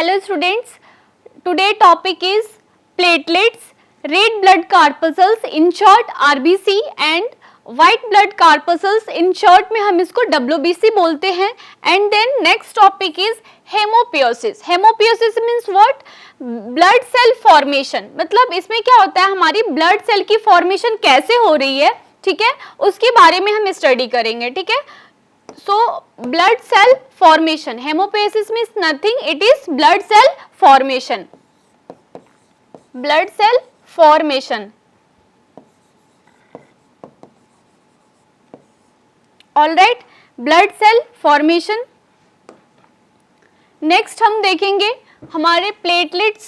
Hello students, today topic is platelets, red blood corpuscles, in short RBC and white blood corpuscles, in short में हम इसको WBC बोलते हैं. And then next topic is haemopoiesis. Haemopoiesis means what? Blood cell formation. मतलब इसमें क्या होता है, हमारी ब्लड सेल की फॉर्मेशन कैसे हो रही है, ठीक है, उसके बारे में हम स्टडी करेंगे. ठीक है, so blood cell formation, hemopiosis means nothing, it is blood cell formation. Blood cell formation. All right, blood cell formation. Next हम देखेंगे हमारे प्लेटलेट्स.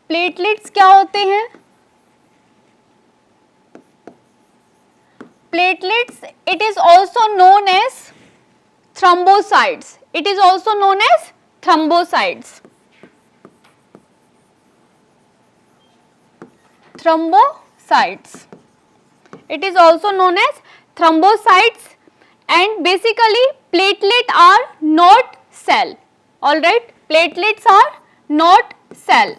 प्लेटलेट्स क्या होते हैं? Platelets, it is also known as thrombocytes. It is also known as thrombocytes. Thrombocytes. It is also known as thrombocytes, and basically platelet are not cell. All right, platelets are not cell.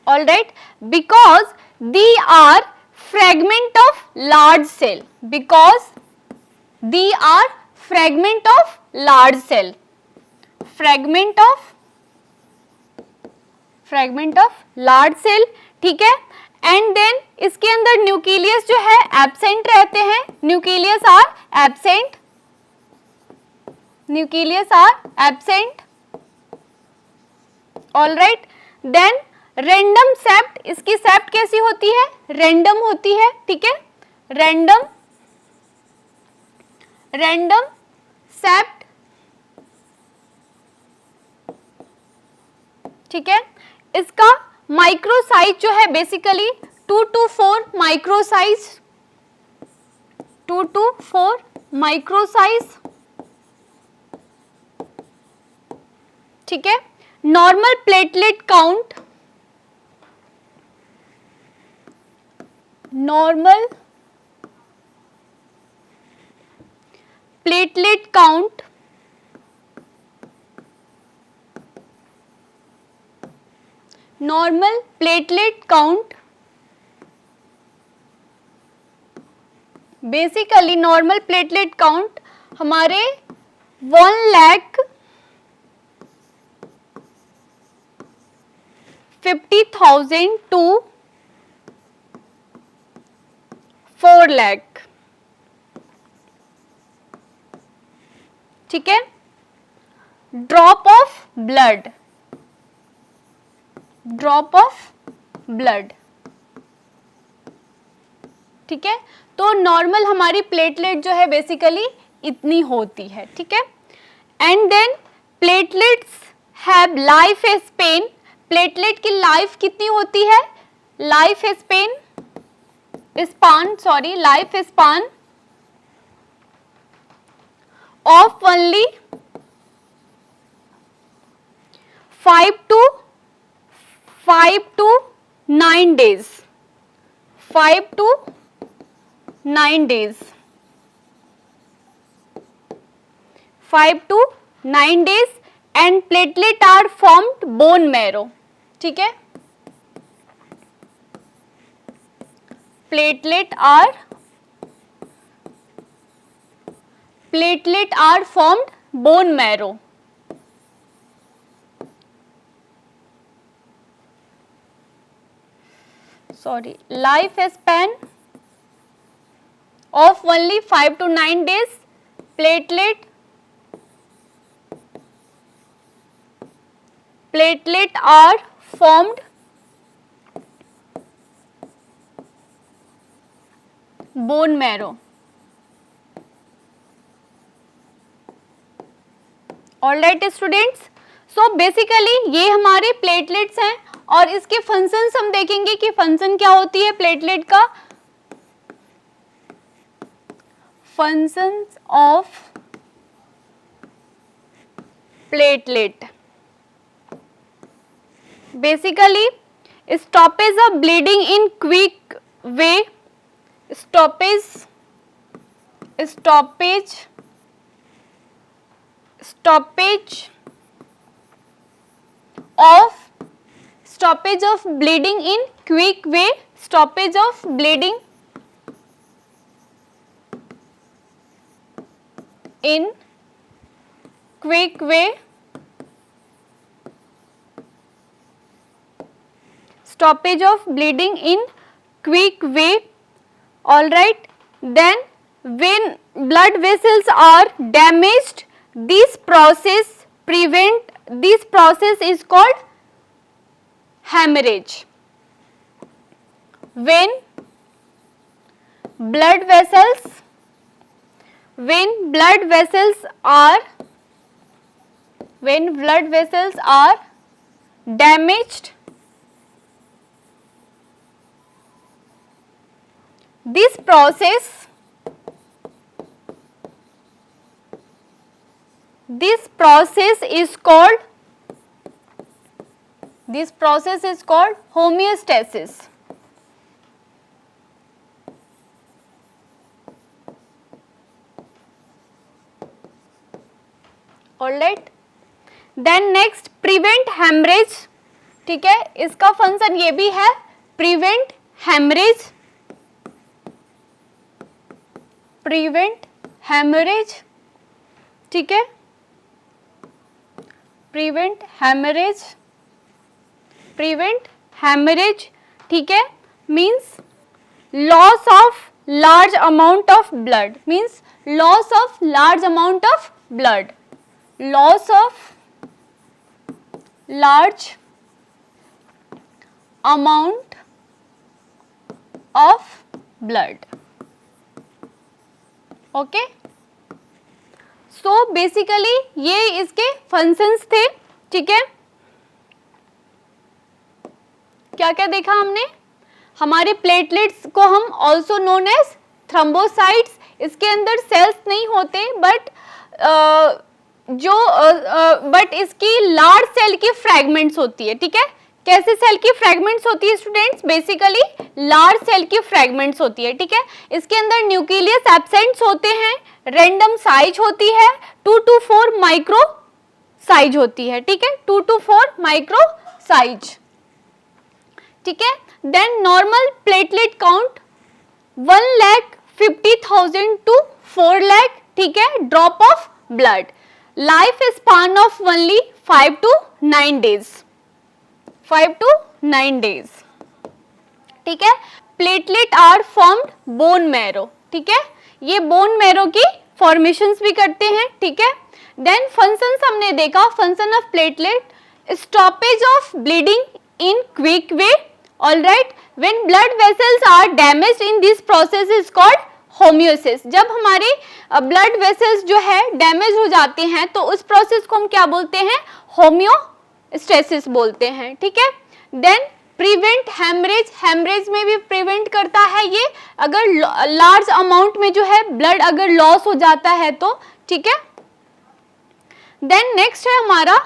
All right, because they are fragment of large cell. Because they are fragment of large cell. Fragment of large cell. ठीक है, and then इसके अंदर nucleus जो है absent रहते हैं. Nucleus are absent. Nucleus are absent. All right, then random shaped. इसकी shape कैसी होती है? रैंडम होती है. ठीक है, रैंडम सेप्ट. ठीक है, इसका माइक्रो साइज जो है basically 2 to 4 micro size. 2 to 4 micro size. ठीक है, normal platelet count. Normal platelet count basically normal platelet count हमारे 1,50,000 to 4 लाख. ठीक है, ड्रॉप ऑफ ब्लड. ठीक है, तो नॉर्मल हमारी प्लेटलेट जो है बेसिकली इतनी होती है. ठीक है, and then platelets have life span. Platelet की लाइफ कितनी होती है? Life span of only 5 to 9 days. 5 to 9 days. 5 to 9 days, and platelet are formed bone marrow. ठीक है, platelet are formed bone marrow. Sorry, life span of only 5 to 9 days. Platelet are formed bone marrow. All right students, so basically ये हमारे platelets हैं, और इसके functions हम देखेंगे कि फंक्शन क्या होती है प्लेटलेट का. Functions of platelet basically stoppage of bleeding in quick way. stoppage stoppage of bleeding in quick way, stoppage of bleeding in quick way, stoppage of bleeding in quick way. All right, then when blood vessels are damaged, this process is called hemorrhage. When blood vessels are damaged, this process is called homeostasis. Alright, then next prevent hemorrhage. ठीक है, इसका function ये भी है, prevent hemorrhage, ठीक है, prevent hemorrhage, ठीक है, means loss of large amount of blood, loss of large amount of blood. Okay, so basically ये इसके फंक्शंस थे. ठीक है, क्या क्या देखा हमने? हमारे प्लेटलेट्स को हम ऑल्सो नोन एज थ्रोम्बोसाइट्स, इसके अंदर सेल्स नहीं होते बट बट इसकी लार्ज सेल की फ्रैगमेंट्स होती है. ठीक है, कैसे सेल की फ्रैगमेंट्स होती है स्टूडेंट्स? बेसिकली लार्ज सेल की फ्रैगमेंट्स होती है. ठीक है, इसके अंदर न्यूक्लियस एब्सेंट्स होते हैं, रैंडम साइज होती है, 2 to 4 माइक्रो साइज होती है. ठीक है, 2 to 4 माइक्रो साइज. ठीक है, then normal platelet count 1,50,000 to 4 lakh. ठीक है, drop of blood. Life span of only 5 to 9 days. ठीक है, platelet are formed bone marrow. ठीक है, ये बोन मैरो की फॉर्मेशंस भी करते हैं. ठीक है, देन फंक्शंस हमने देखा. Function of platelet, stoppage of bleeding in quick way. All right, when blood vessels are damaged in this process is called haemostasis. जब हमारे ब्लड वेसल्स जो है डैमेज हो जाते हैं तो उस प्रोसेस को हम क्या बोलते हैं? होम्योस्टेसिस बोलते हैं. ठीक है, देन प्रिवेंट हेमरेज में भी प्रिवेंट करता है ये, अगर लार्ज अमाउंट में जो है ब्लड अगर लॉस हो जाता है तो. ठीक है, देन नेक्स्ट है हमारा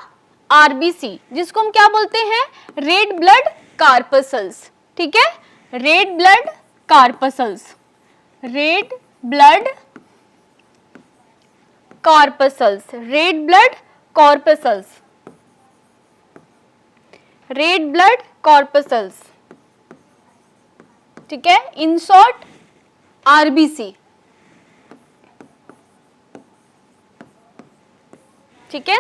आरबीसी, जिसको हम क्या बोलते हैं? Red blood corpuscles. ठीक है, red blood corpuscles, red blood corpuscles, red blood corpuscles. ठीक है, इन शॉर्ट आरबीसी. ठीक है,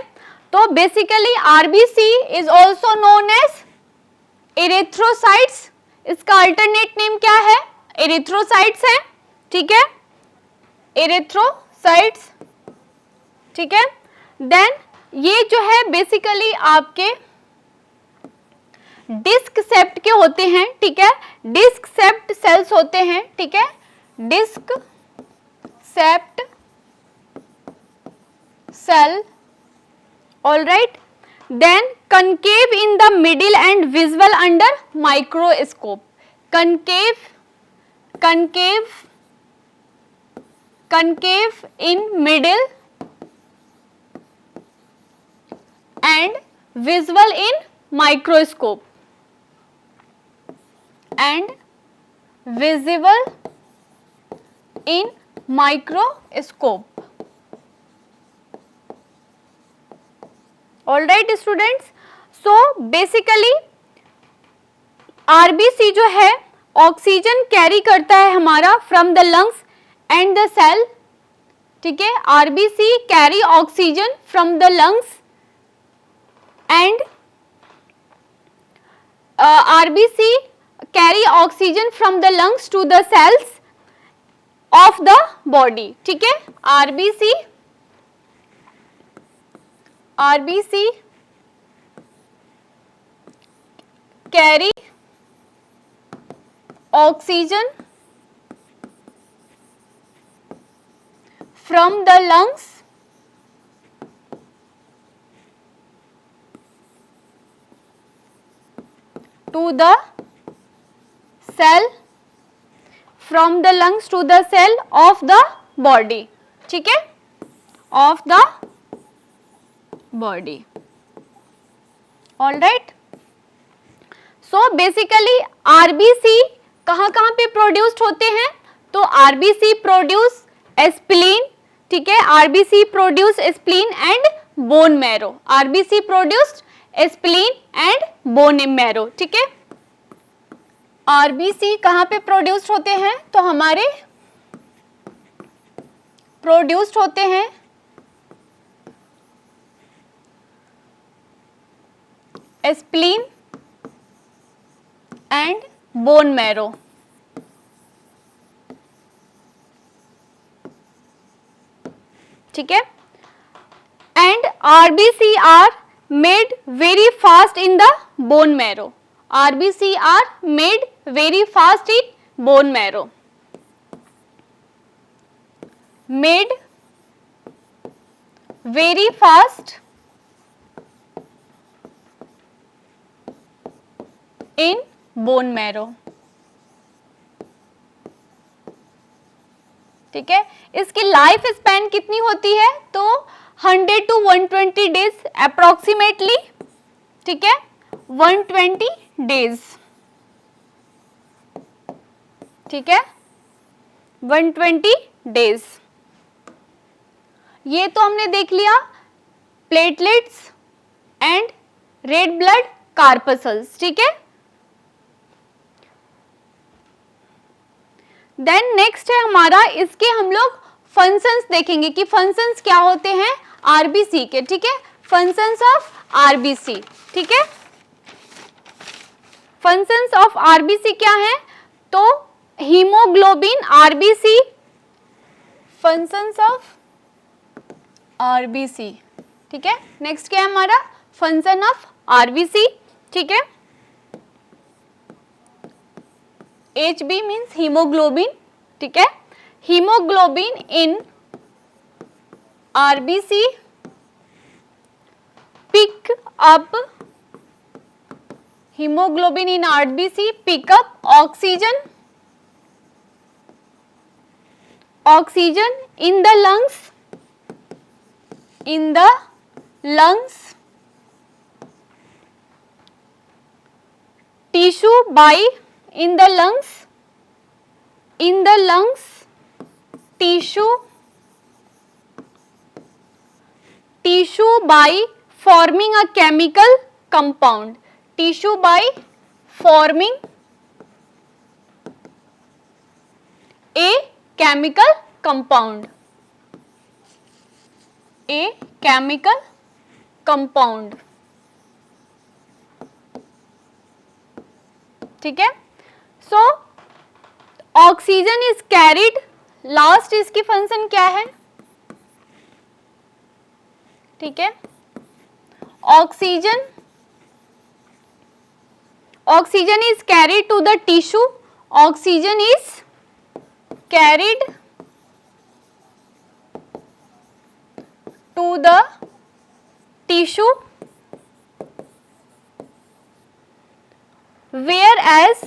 तो basically RBC is also known as erythrocytes. इसका अल्टरनेट नेम क्या है? एरिथ्रोसाइट्स है. ठीक है, एरिथ्रोसाइट्स. ठीक है, देन ये जो है बेसिकली आपके डिस्क सेप्ट के होते हैं. ठीक है, डिस्क सेप्ट सेल्स होते हैं. ठीक है, disc shaped cell. All right, then concave in the middle and visible under microscope. concave in middle and visible in microscope, and visible in microscope. All right students, so basically RBC जो है oxygen carry करता है हमारा from the lungs and the cell, ठीक है, RBC carry oxygen from the lungs and RBC carry oxygen from the lungs to the cells of the body, ठीक है, RBC carry oxygen from the lungs to the cell, from the lungs to the cell of the body, ठीक है, of the body. All right. So basically RBC कहाँ कहाँ पे produced होते हैं? तो RBC प्रोड्यूस एस्प्लीन, ठीक है, RBC produce spleen and bone marrow, RBC produced spleen and bone marrow, ठीक है। आरबीसी कहाँ पे प्रोड्यूस्ड होते हैं? तो हमारे प्रोड्यूस्ड होते हैं स्प्लीन एंड बोन मैरो, ठीक है, and RBC are made very fast in the bone marrow, RBC are made very fast in bone marrow, made very fast in bone marrow, ठीक है। इसकी लाइफ स्पैन कितनी होती है? तो 100 to 120 डेज अप्रोक्सीमेटली, ठीक है, 120 डेज, ठीक है, 120 डेज। ये तो हमने देख लिया platelets and red blood corpuscles, ठीक है। देन नेक्स्ट है हमारा, इसके हम लोग फंक्शंस देखेंगे कि फंक्शंस क्या होते हैं आरबीसी के, ठीक है, फंक्शंस ऑफ आरबीसी, ठीक है। फंक्शंस ऑफ आरबीसी क्या है? तो haemoglobin RBC, functions of RBC, ठीक है। नेक्स्ट क्या है हमारा? फंक्शन ऑफ आरबीसी, ठीक है। HB मीन्स हीमोग्लोबिन, ठीक है, hemoglobin in RBC pick up, hemoglobin in RBC pick up oxygen, oxygen in the lungs, in the lungs, tissue by in the lungs, in the lungs tissue by forming a chemical compound, tissue by forming a chemical compound, a chemical compound, ठीक है। So oxygen is carried, last इसकी function क्या है, ठीक है, oxygen is carried to the tissue, oxygen is carried to the tissue, whereas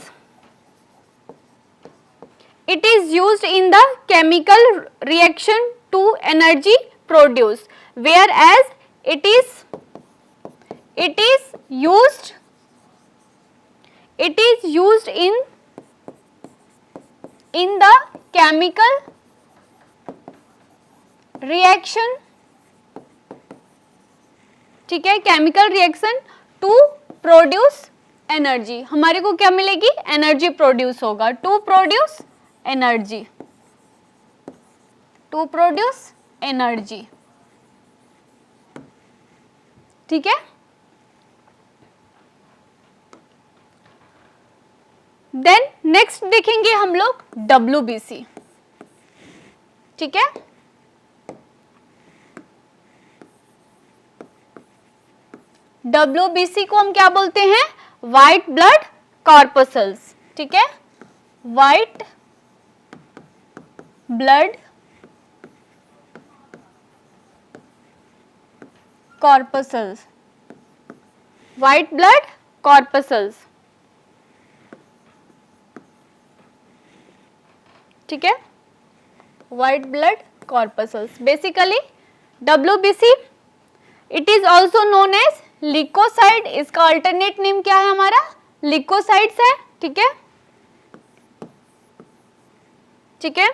it is used in the chemical reaction to energy produced, whereas it is used in the chemical reaction ठीक है, chemical reaction to produce energy, हमारे को क्या मिलेगी, energy produce होगा, to produce energy, to produce energy, ठीक है। Then next देखेंगे हम लोग WBC, ठीक है। WBC को हम क्या बोलते हैं, व्हाइट ब्लड कॉर्पसल्स, ठीक है, white blood corpuscles, white blood corpuscles, ठीक है, white blood corpuscles. Basically WBC it is also known as leucocyte, इसका अल्टरनेट नेम क्या है हमारा, लिकोसाइड्स है, ठीक है, ठीक है।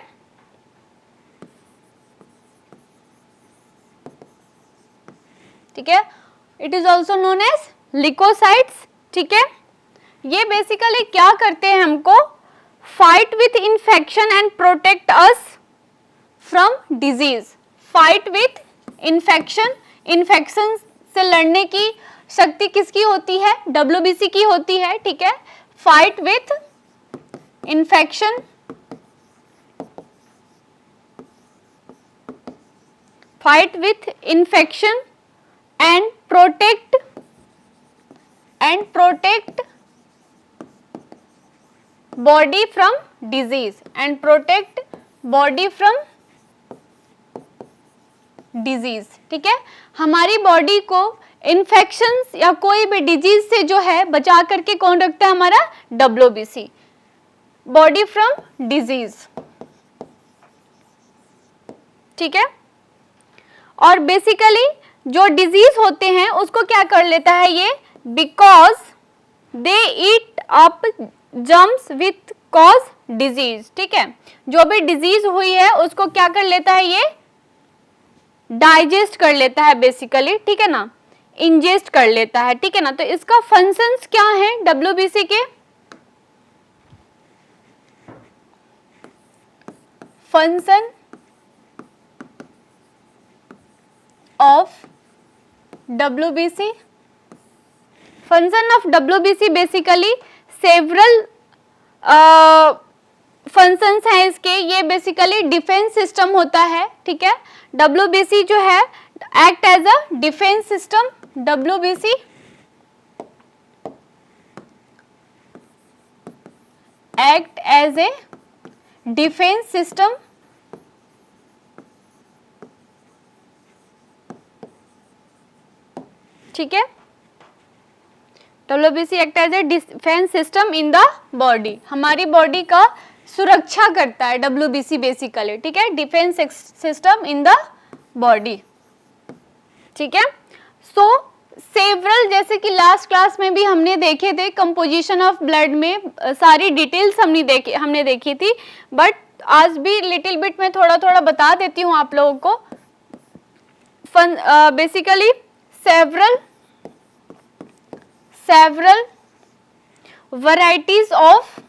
ठीक है, it is also known as leucocytes, ठीक है। ये बेसिकली क्या करते हैं, हमको fight with infection and protect us from disease, fight with infection, infection से लड़ने की शक्ति किसकी होती है, WBC की होती है, ठीक है। Fight with infection, fight with infection and protect body from disease, and protect body from disease, ठीक है। हमारी बॉडी को इन्फेक्शंस या कोई भी डिजीज से जो है बचा करके कौन रखता है, हमारा WBC, बॉडी फ्रॉम डिजीज, ठीक है। और बेसिकली जो डिजीज होते हैं उसको क्या कर लेता है ये, because they eat up germs with cause disease, ठीक है। जो भी डिजीज हुई है उसको क्या कर लेता है ये, डाइजेस्ट कर लेता है बेसिकली, ठीक है ना, इंजेस्ट कर लेता है, ठीक है ना। तो इसका फंक्शंस क्या है WBC के, function of WBC, function of WBC basically several functions हैं इसके, ये बेसिकली डिफेंस सिस्टम होता है, ठीक है। WBC जो है act as a defence system, WBC act as a defence system, ठीक है। WBC act as a defence system in the body, हमारी बॉडी का सुरक्षा करता है WBC बेसिकली, ठीक है, defence system in the body, ठीक है। सो सेवरल, जैसे कि लास्ट क्लास में भी हमने देखे थे कंपोजिशन ऑफ ब्लड में सारी डिटेल्स हमने देखी थी, बट आज भी लिटिल बिट में थोड़ा थोड़ा बता देती हूँ आप लोगों को। Basically several varieties of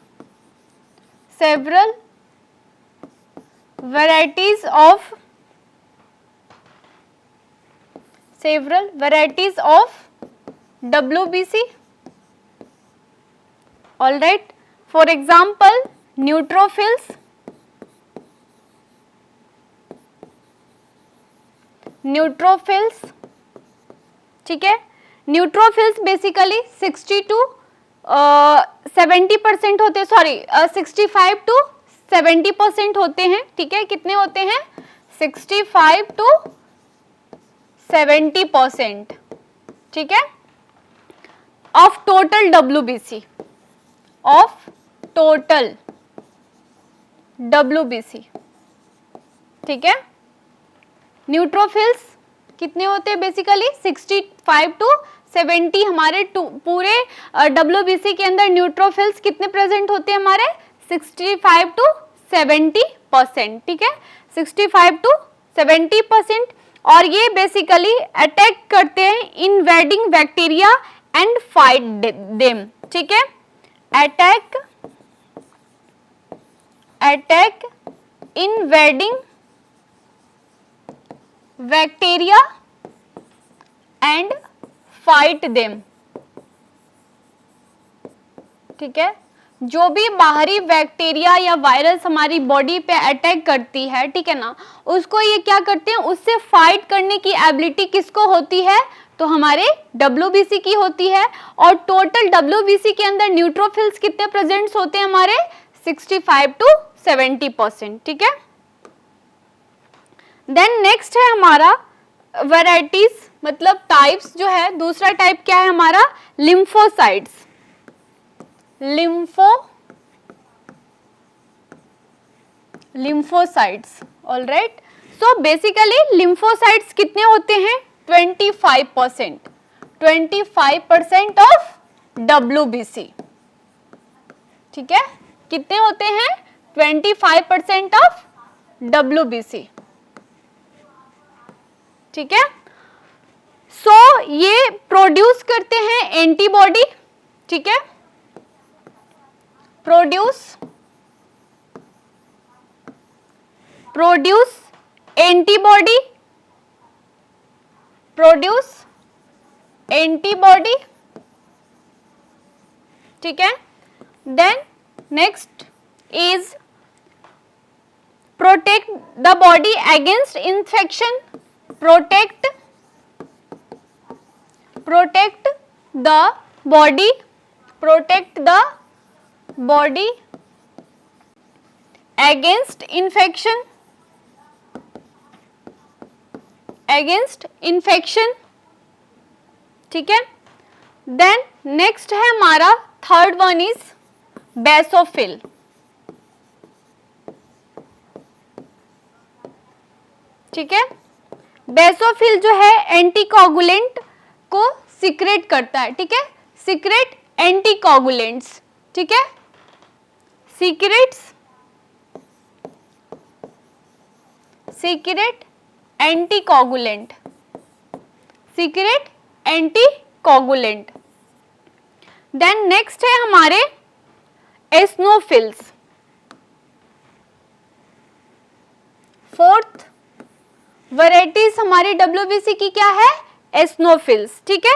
WBC, all right. For example, neutrophils, ठीक है। न्यूट्रोफिल्स बेसिकली 60 to 70% होते, सॉरी 65 to 70% होते हैं, ठीक है। कितने होते हैं, 65 to 70%, ठीक है, of total WBC, of total WBC, ठीक है। न्यूट्रोफिल्स कितने होते हैं बेसिकली 65 to 70, हमारे पूरे WBC के अंदर न्यूट्रोफिल्स कितने प्रेजेंट होते हैं हमारे 65 to 70%, ठीक है, 65 to 70%। और ये बेसिकली अटैक करते हैं invading bacteria and fight them, ठीक है। Attack invading bacteria and fight them, ठीक है। जो भी बाहरी बैक्टीरिया या वायरस हमारी बॉडी पे अटैक करती है, ठीक है ना, उसको ये क्या करते हैं, उससे फाइट करने की एबिलिटी किसको होती है, तो हमारे WBC की होती है। और टोटल WBC के अंदर न्यूट्रोफिल्स कितने प्रेजेंट्स होते हैं हमारे, 65 to 70%, ठीक है। देन नेक्स्ट है हमारा वैरायटीज, मतलब टाइप्स जो है, दूसरा टाइप क्या है हमारा, lymphocytes. Lymphocytes, alright. So basically lymphocytes कितने होते हैं, 25%, 25% ऑफ WBC, ठीक है। कितने होते हैं, 25% ऑफ WBC, ठीक है। सो ये प्रोड्यूस करते हैं एंटीबॉडी, ठीक है, प्रोड्यूस एंटीबॉडी, ठीक है। Then next is protect the body against infection, protect the body against infection, ठीक है। देन नेक्स्ट है हमारा थर्ड वन इज बेसोफिल, ठीक है। बेसोफिल जो है एंटीकोगुलेंट को सीक्रेट करता है, ठीक है, सीक्रेट एंटीकोगुलेंट्स, ठीक है, सीक्रेट एंटीकोगुलेंट। देन नेक्स्ट है हमारे एस्नोफिल्स, फोर्थ वैरायटीज हमारे WBC की क्या है, एस्नोफिल्स, ठीक है।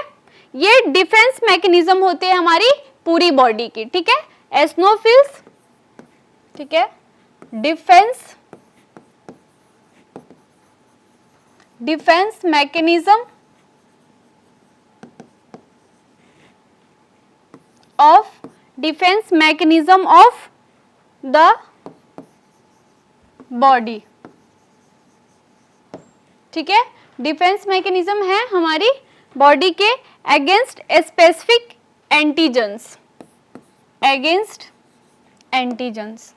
ये डिफेंस मैकेनिज्म होते हैं हमारी पूरी बॉडी की, ठीक है, एस्नोफिल्स, ठीक है, defence mechanism of the body, ठीक है। डिफेंस मैकेनिज्म है हमारी बॉडी के अगेंस्ट स्पेसिफिक एंटीजेंस,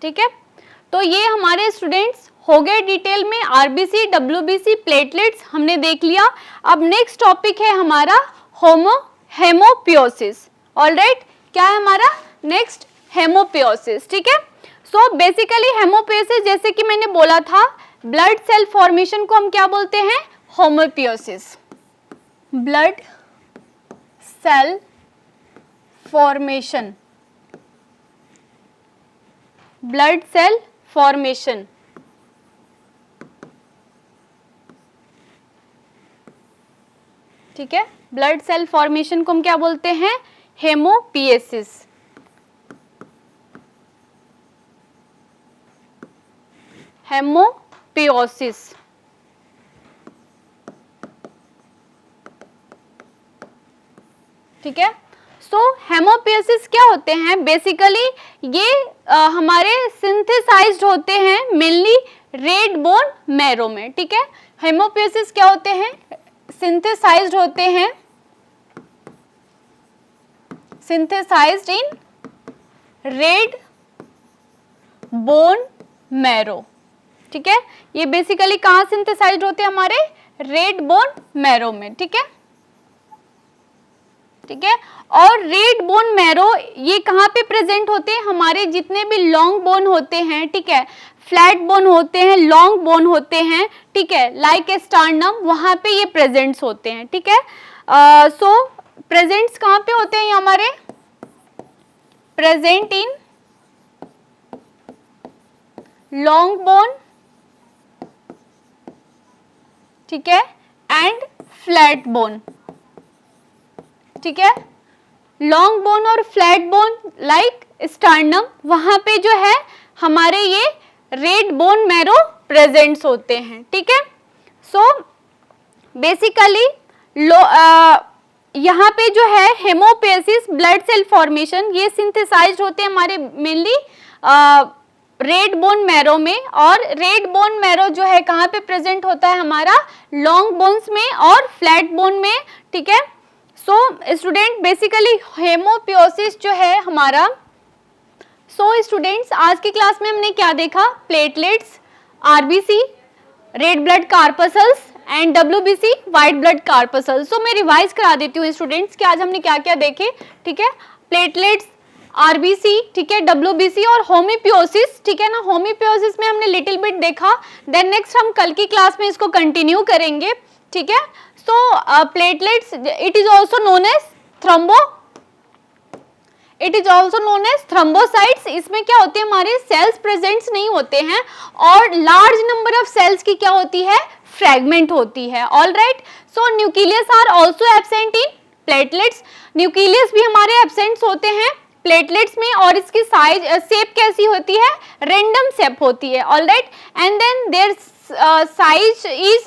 ठीक है। तो ये हमारे स्टूडेंट्स हो गए डिटेल में RBC, WBC, प्लेटलेट्स हमने देख लिया। अब नेक्स्ट टॉपिक है हमारा हेमोपियोसिस, ऑलराइट। क्या है हमारा नेक्स्ट, हेमोपियोसिस, ठीक है। सो बेसिकली हेमोपियोसिस, जैसे कि मैंने बोला था, ब्लड सेल फॉर्मेशन को हम क्या बोलते हैं, होमोपियोसिस, ब्लड सेल फॉर्मेशन, ठीक है। ब्लड सेल फॉर्मेशन को हम क्या बोलते हैं, हेमोपियोसिस, ठीक है। सो हेमोपियोसिस क्या होते हैं, बेसिकली ये हमारे सिंथेसाइज्ड होते हैं मेनली रेड बोन मैरो में, ठीक है। हेमोपियोसिस क्या होते हैं, सिंथेसाइज्ड होते हैं, synthesised in red bone marrow, ठीक है। ये बेसिकली कहाँ सिंथेसाइज्ड होते हैं, हमारे रेड बोन मैरो में, ठीक है, ठीक है। और रेड बोन मैरो ये कहाँ पे प्रेजेंट होते हैं, हमारे जितने भी लॉन्ग बोन होते हैं, ठीक है, फ्लैट बोन होते हैं, लॉन्ग बोन होते हैं, ठीक है, लाइक स्टार्नम, वहां पे ये प्रेजेंट्स होते हैं, ठीक है। सो प्रेजेंट्स कहाँ पे होते हैं ये हमारे, प्रेजेंट इन लॉन्ग बोन, ठीक है, एंड फ्लैट बोन, ठीक है। लॉन्ग बोन और फ्लैट बोन लाइक स्टार्नम, वहां पे जो है हमारे ये रेड बोन मैरो प्रेजेंट्स होते हैं, ठीक है। सो बेसिकली यहाँ पे जो है हेमोपोएसिस, ब्लड सेल फॉर्मेशन, ये सिंथेसाइज्ड होते हैं हमारे मेनली रेड बोन मैरो में, और रेड बोन मैरो जो है कहाँ पे प्रेजेंट होता है, हमारा लॉन्ग बोन्स में और फ्लैट बोन में, ठीक है। सो स्टूडेंट बेसिकली हेमोपोएसिस जो है हमारा, सो स्टूडेंट्स आज की क्लास में हमने क्या देखा, platelets, RBC, red blood corpuscles and WBC, white blood corpuscles. So मैं रिवाइज करा देती हूँ स्टूडेंट्स कि आज हमने क्या क्या देखे, ठीक है, प्लेटलेट्स, आरबीसी, ठीक है, डब्ल्यूबीसी और होम्योपोएसिस, ठीक है ना। होम्योपोएसिस में हमने लिटिल बिट देखा, देन नेक्स्ट हम कल की क्लास में इसको कंटिन्यू करेंगे, ठीक है। So platelets it is also known as thrombocytes. इसमें क्या होते हैं, हमारे सेल्स प्रेजेंट्स नहीं होते हैं और लार्ज नंबर ऑफ सेल्स की क्या होती है, फ्रेगमेंट होती है, all right. So nucleus are also absent in platelets, nucleus भी हमारे एब्सेंट होते हैं प्लेटलेट्स में, और इसकी साइज शेप कैसी होती है, रेंडम शेप होती है, all right. And then their size is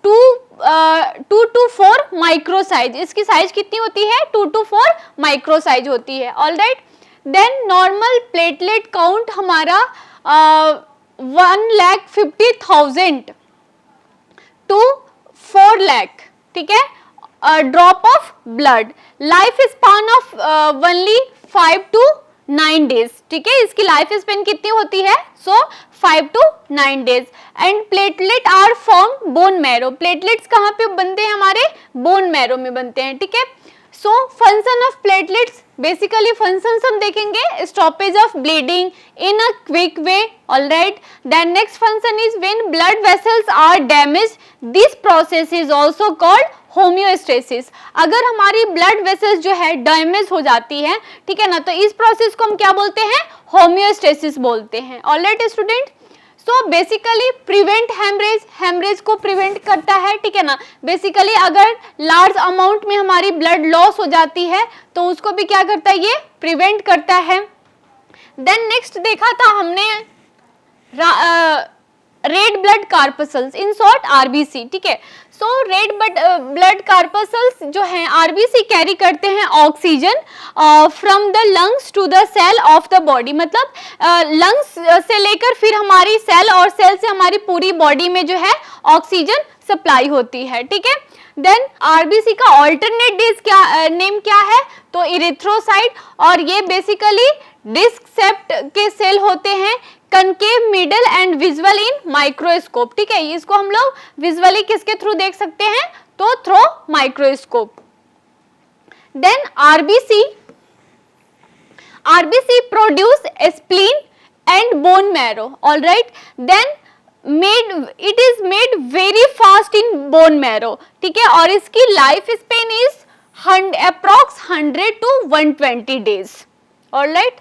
2 to 4 micro size, इसकी साइज कितनी होती है, 2 to 4 माइक्रो साइज होती है, all right. Then normal platelet count हमारा 1,50,000 to 4 लाख, ठीक है, drop of blood, life span of only 5 to 9 days, ठीक है, इसकी लाइफ स्पेन कितनी होती है, so 5 to 9 days. And platelet are form bone marrow, platelets कहाँ पे बनते हैं, हमारे बोन मैरो में बनते हैं, ठीक है। So function of platelets, basically functions हम देखेंगे, stoppage of bleeding in a quick way, all right. Then next function is when blood vessels are damage, this process is also called homeostasis. अगर हमारी blood vessels जो है damage हो जाती है, ठीक है ना, तो इस प्रोसेस को हम क्या बोलते हैं, होम्योस्टेसिस बोलते हैं, alright student. So basically prevent hemorrhage, hemorrhage को प्रिवेंट करता है, ठीक है ना। बेसिकली अगर लार्ज अमाउंट में हमारी ब्लड लॉस हो जाती है तो उसको भी क्या करता है, ये प्रिवेंट करता है। देन नेक्स्ट देखा था हमने रेड ब्लड कार्पसल्स, इन शॉर्ट आरबीसी, ठीक है। सो रेड ब्लड कार्पसल्स जो हैं आरबीसी कैरी करते हैं oxygen from the lungs to the cell of the body, मतलब लंग्स से लेकर फिर हमारी सेल और सेल से हमारी पूरी बॉडी में जो है ऑक्सीजन सप्लाई होती है, ठीक है। देन आरबीसी का ऑल्टरनेट डेज क्या नेम क्या है, तो इरिथ्रोसाइट, और ये बेसिकली डिस्क शेप्ड के सेल होते हैं, concave middle and visual in microscope, ठीक है। इसको हम लोग विजुअली किसके थ्रू देख सकते हैं, तो through microscope. Then RBC produce spleen and bone marrow, all right. Then it is made very fast in bone marrow, ठीक है, और इसकी life span is approx 100 to 120 days, all right.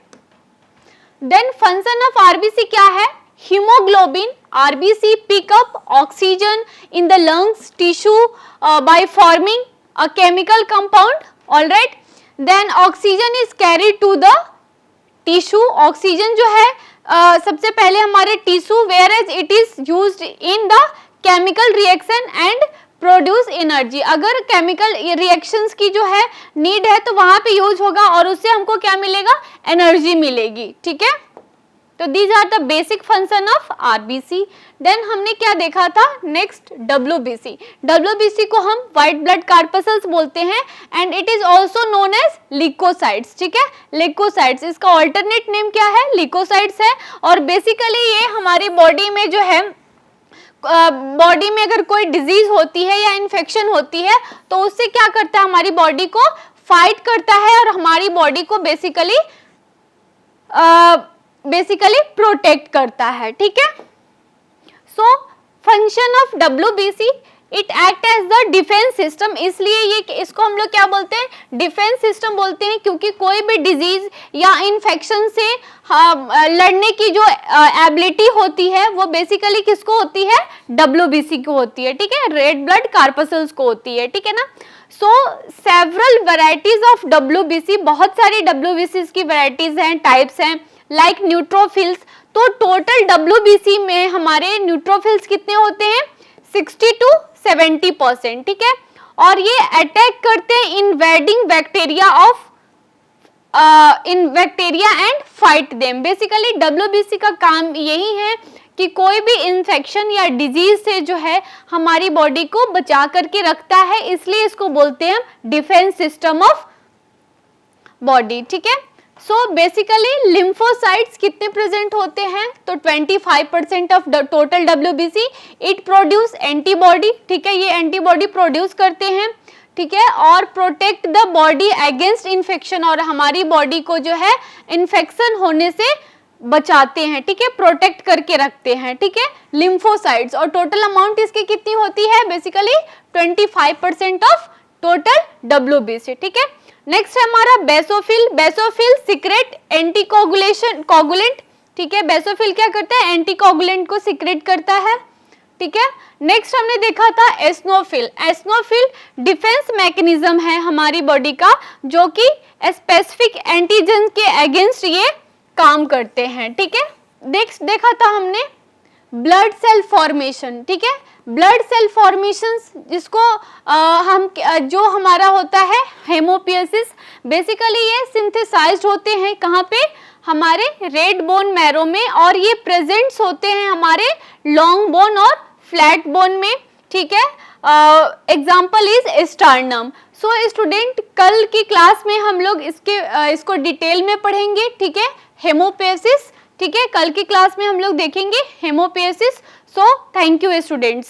Then function of RBC क्या है, hemoglobin, RBC pick up oxygen in the lungs tissue by forming a chemical compound, all right. Then oxygen is carried to the tissue, oxygen जो है सबसे पहले हमारे tissue, whereas it is used in the chemical reaction and produce energy, अगर chemical reactions की जो है need है तो वहां पे यूज होगा और उससे हमको क्या मिलेगा, एनर्जी मिलेगी, ठीक है। तो these are the basic function of RBC. Then हमने क्या देखा था, नेक्स्ट डब्ल्यूबीसी, डब्ल्यूबीसी को हम व्हाइट ब्लड कार्पसल्स बोलते हैं and it is also known as leucocytes, ठीक है, लिकोसाइट्स, इसका ऑल्टरनेट नेम क्या है, लिकोसाइट्स है। और बेसिकली ये हमारी बॉडी में जो है, बॉडी में अगर कोई डिजीज होती है या इन्फेक्शन होती है तो उससे क्या करता है, हमारी बॉडी को फाइट करता है और हमारी बॉडी को बेसिकली प्रोटेक्ट करता है, ठीक है। So function of WBC, it act as the defence system, इसलिए ये इसको हम लोग क्या बोलते हैं, डिफेंस सिस्टम बोलते हैं, क्योंकि कोई भी डिजीज या इन्फेक्शन से लड़ने की जो एबिलिटी होती है वो बेसिकली किसको होती है, WBC को होती है, ठीक है, रेड ब्लड कार्पसल्स को होती है, ठीक है ना। सो सेवरल वेराइटीज ऑफ WBC, बहुत सारी WBC की वेराइटीज हैं, टाइप्स हैं, लाइक न्यूट्रोफिल्स। तो टोटल WBC में हमारे न्यूट्रोफिल्स कितने होते हैं, 60 to 70%, ठीक है। और ये अटैक करते हैं invading bacteria and fight them. Basically WBC का काम यही है कि कोई भी इंफेक्शन या डिजीज से जो है हमारी बॉडी को बचा करके रखता है, इसलिए इसको बोलते हैं डिफेंस सिस्टम ऑफ बॉडी, ठीक है। सो बेसिकली लिम्फोसाइट्स कितने प्रेजेंट होते हैं, तो 25% of total WBC। It produce antibody, ठीक है, ये एंटीबॉडी प्रोड्यूस करते हैं, ठीक है, और protect the body against infection, और हमारी बॉडी को जो है इन्फेक्शन होने से बचाते हैं, ठीक है, प्रोटेक्ट करके रखते हैं, ठीक है, लिम्फोसाइट्स। और टोटल अमाउंट इसकी कितनी होती है, बेसिकली 25% ऑफ टोटल WBC, ठीक है। नेक्स्ट है हमारा बेसोफिल। बेसोफिल सीक्रेट कोगुलेंट, ठीक है, बेसोफिल क्या करता है, एंटीकोगुलेंट को सीक्रेट करता है, ठीक है। नेक्स्ट हमने देखा था एस्नोफिल। एस्नोफिल डिफेंस मैकेनिज्म है हमारी बॉडी का, जो कि स्पेसिफिक एंटीजन के अगेंस्ट ये काम करते हैं, ठीक है। नेक्स्ट देखा था हमने ब्लड सेल फॉर्मेशन, ठीक है, ब्लड सेल फॉर्मेशन जिसको जो हमारा होता है हेमोपियसिस। बेसिकली ये सिंथेसाइज्ड होते हैं कहाँ पे, हमारे रेड बोन मैरो में, और ये प्रेजेंट्स होते हैं हमारे लॉन्ग बोन और फ्लैट बोन में, ठीक है। Example is sternum. So student कल की क्लास में हम लोग इसको डिटेल में पढ़ेंगे, ठीक है, हेमोपियसिस, ठीक है, कल की क्लास में हम लोग देखेंगे haemoptysis. So thank you students.